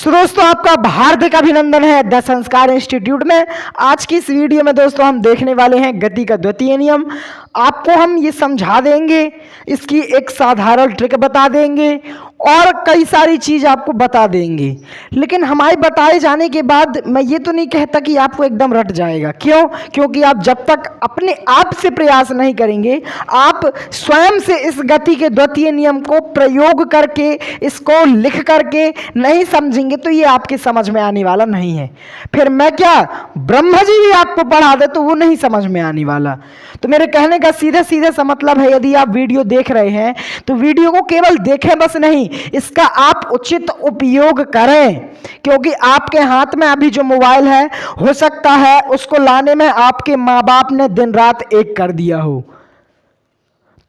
सो दोस्तों आपका हार्दिक अभिनंदन है द संस्कार इंस्टीट्यूट में। आज की इस वीडियो में दोस्तों हम देखने वाले हैं गति का द्वितीय नियम। आपको हम ये समझा देंगे, इसकी एक साधारण ट्रिक बता देंगे और कई सारी चीज़ आपको बता देंगे। लेकिन हमारे बताए जाने के बाद मैं ये तो नहीं कहता कि आपको एकदम रट जाएगा। क्यों? क्योंकि आप जब तक अपने आप से प्रयास नहीं करेंगे, आप स्वयं से इस गति के द्वितीय नियम को प्रयोग करके, इसको लिख करके नहीं समझेंगे तो ये आपके समझ में आने वाला नहीं है। फिर मैं क्या ब्रह्मा जी भी आपको पढ़ा दे तो वो नहीं समझ में आने वाला। तो मेरे कहने का सीधे सीधे सा मतलब है, यदि आप वीडियो देख रहे हैं तो वीडियो को केवल देखें बस नहीं, इसका आप उचित उपयोग करें। क्योंकि आपके हाथ में अभी जो मोबाइल है, हो सकता है उसको लाने में आपके माँ बाप ने दिन रात एक कर दिया हो।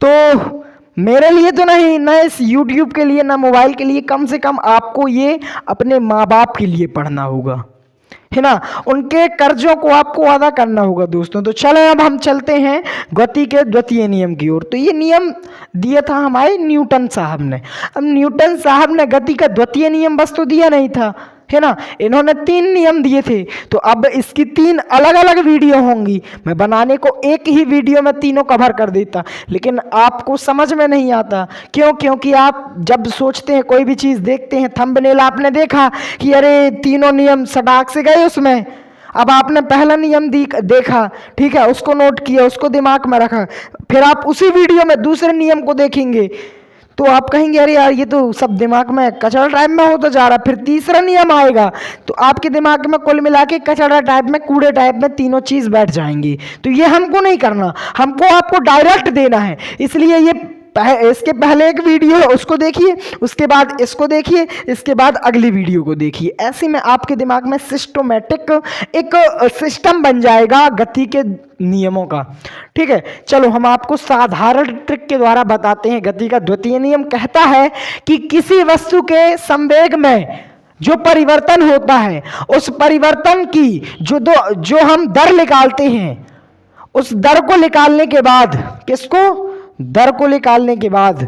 तो मेरे लिए तो नहीं, ना इस YouTube के लिए, ना मोबाइल के लिए, कम से कम आपको ये अपने माँ बाप के लिए पढ़ना होगा, है ना। उनके कर्जों को आपको अदा करना होगा दोस्तों। तो चलें अब हम चलते हैं गति के द्वितीय नियम की ओर। तो ये नियम दिया था हमारे न्यूटन साहब ने। अब न्यूटन साहब ने गति का द्वितीय नियम बस तो दिया नहीं था, है ना, इन्होंने 3 नियम दिए थे। तो अब इसकी 3 अलग अलग वीडियो होंगी। मैं बनाने को एक ही वीडियो में तीनों कवर कर देता, लेकिन आपको समझ में नहीं आता। क्यों? क्योंकि आप जब सोचते हैं, कोई भी चीज़ देखते हैं, थंबनेल आपने देखा कि अरे तीनों नियम सटाक से गए उसमें। अब आपने पहला नियम देखा, ठीक है, उसको नोट किया, उसको दिमाग में रखा, फिर आप उसी वीडियो में दूसरे नियम को देखेंगे तो आप कहेंगे अरे यार ये तो सब दिमाग में कचरा टाइप में होता जा रहा। फिर तीसरा नियम आएगा तो आपके दिमाग में कुल मिला के कचरा टाइप में, कूड़े टाइप में तीनों चीज़ बैठ जाएंगी। तो ये हमको नहीं करना, हमको आपको डायरेक्ट देना है। इसलिए ये इसके पहले एक वीडियो है उसको देखिए, उसके बाद इसको देखिए, इसके बाद अगली वीडियो को देखिए। ऐसे में आपके दिमाग में सिस्टमैटिक एक सिस्टम बन जाएगा गति के नियमों का। ठीक है, चलो हम आपको साधारण ट्रिक के द्वारा बताते हैं। गति का द्वितीय नियम कहता है कि किसी वस्तु के संवेग में जो परिवर्तन होता है, उस परिवर्तन की जो हम दर निकालते हैं, उस दर को निकालने के बाद, किसको? दर को निकालने के बाद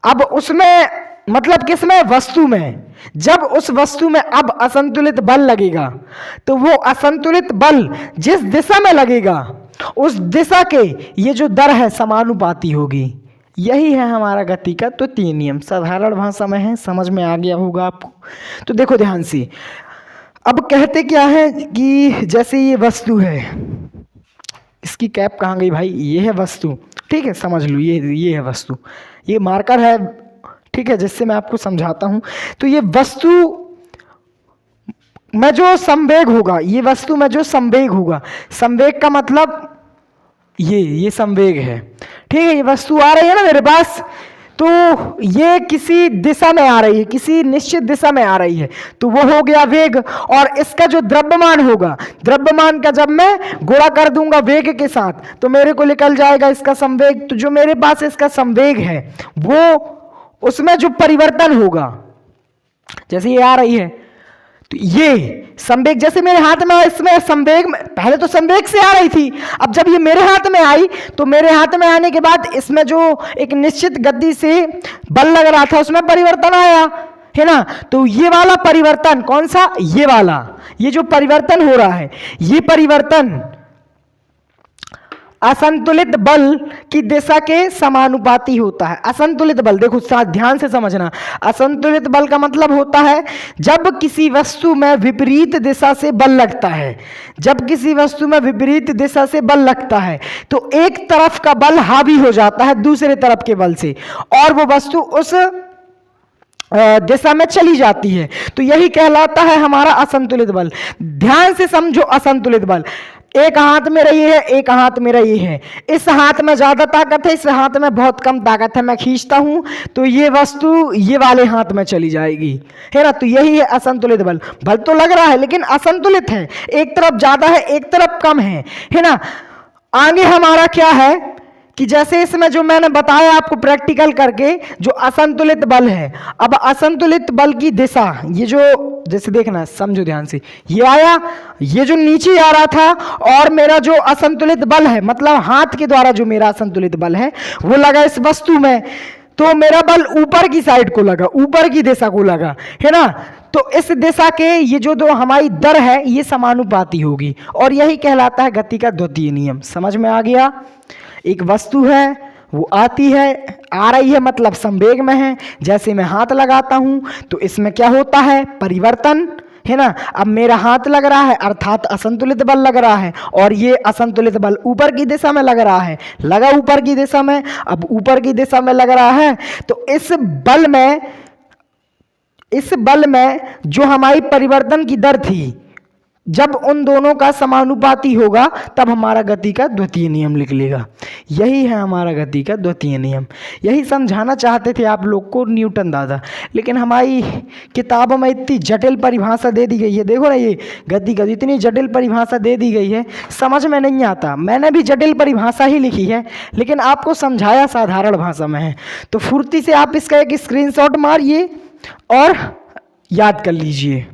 अब उसमें मतलब किसमें? वस्तु में। जब उस वस्तु में अब असंतुलित बल लगेगा तो वो असंतुलित बल जिस दिशा में लगेगा उस दिशा के ये जो दर है समानुपाती होगी। यही है हमारा गति का द्वितीय नियम। साधारण भाषा में है, समझ में आ गया होगा आपको। तो देखो ध्यान से, अब कहते क्या है कि जैसे ये वस्तु है, इसकी कैप कहाँ गई भाई? ये है वस्तु, ठीक है, समझ लो ये है वस्तु, ये मार्कर है, ठीक है, जिससे मैं आपको समझाता हूँ। तो ये वस्तु में जो संवेग होगा, ये वस्तु में जो संवेग होगा, संवेग का मतलब ये संवेग है, ठीक है। ये वस्तु आ रही है ना मेरे पास, तो ये किसी दिशा में आ रही है, किसी निश्चित दिशा में आ रही है, तो वो हो गया वेग। और इसका जो द्रव्यमान होगा, द्रव्यमान का जब मैं गुणा कर दूंगा वेग के साथ तो मेरे को निकल जाएगा इसका संवेग। तो जो मेरे पास इसका संवेग है, वो उसमें जो परिवर्तन होगा, जैसे ये आ रही है तो ये संवेग, जैसे मेरे हाथ में, इसमें संवेग में पहले तो संवेग से आ रही थी, अब जब ये मेरे हाथ में आई तो मेरे हाथ में आने के बाद इसमें जो एक निश्चित गति से बल लग रहा था उसमें परिवर्तन आया, है ना। तो ये वाला परिवर्तन कौन सा? ये वाला, ये जो परिवर्तन हो रहा है, ये परिवर्तन असंतुलित बल की दिशा के समानुपाती होता है। असंतुलित बल, देखो ध्यान से समझना, असंतुलित बल का मतलब होता है जब किसी वस्तु में विपरीत दिशा से बल लगता है। जब किसी वस्तु में विपरीत दिशा से बल लगता है तो एक तरफ का बल हावी हो जाता है दूसरे तरफ के बल से, और वो वस्तु उस दिशा में चली जाती है। तो यही कहलाता है हमारा असंतुलित बल। ध्यान से समझो, असंतुलित बल, एक हाथ में रही है, एक हाथ में रही है, इस हाथ में ज्यादा ताकत है, इस हाथ में बहुत कम ताकत है, मैं खींचता हूं तो ये वस्तु ये वाले हाथ में चली जाएगी, है ना। तो यही है असंतुलित बल। बल तो लग रहा है लेकिन असंतुलित है, एक तरफ ज्यादा है, एक तरफ कम है ना। आगे हमारा क्या है कि जैसे इसमें जो मैंने बताया आपको प्रैक्टिकल करके, जो असंतुलित बल है, अब असंतुलित बल की दिशा, ये जो जैसे देखना, समझो ध्यान से, ये आया, ये जो नीचे आ रहा था, और मेरा जो असंतुलित बल है, मतलब हाथ के द्वारा जो मेरा असंतुलित बल है वो लगा इस वस्तु में, तो मेरा बल ऊपर की साइड को लगा, ऊपर की दिशा को लगा, है ना। तो इस दिशा के ये जो दो हमारी दर है ये समानुपाती होगी, और यही कहलाता है गति का द्वितीय नियम। समझ में आ गया। एक वस्तु है, वो आती है, आ रही है मतलब संवेग में है। जैसे मैं हाथ लगाता हूं तो इसमें क्या होता है, परिवर्तन, है ना। अब मेरा हाथ लग रहा है अर्थात असंतुलित बल लग रहा है, और ये असंतुलित बल ऊपर की दिशा में लग रहा है, लगा ऊपर की दिशा में। अब ऊपर की दिशा में लग रहा है तो इस बल में जो हमारी परिवर्तन की दर थी, जब उन दोनों का समानुपाती होगा तब हमारा गति का द्वितीय नियम निकलेगा। यही है हमारा गति का द्वितीय नियम। यही समझाना चाहते थे आप लोग को न्यूटन दादा, लेकिन हमारी किताबों में इतनी जटिल परिभाषा दे दी गई है। देखो ना, ये गति का इतनी जटिल परिभाषा दे दी गई है, समझ में नहीं आता। मैंने भी जटिल परिभाषा ही लिखी है, लेकिन आपको समझाया साधारण भाषा में है। तो फुर्ती से आप इसका एक स्क्रीनशॉट मारिए और याद कर लीजिए।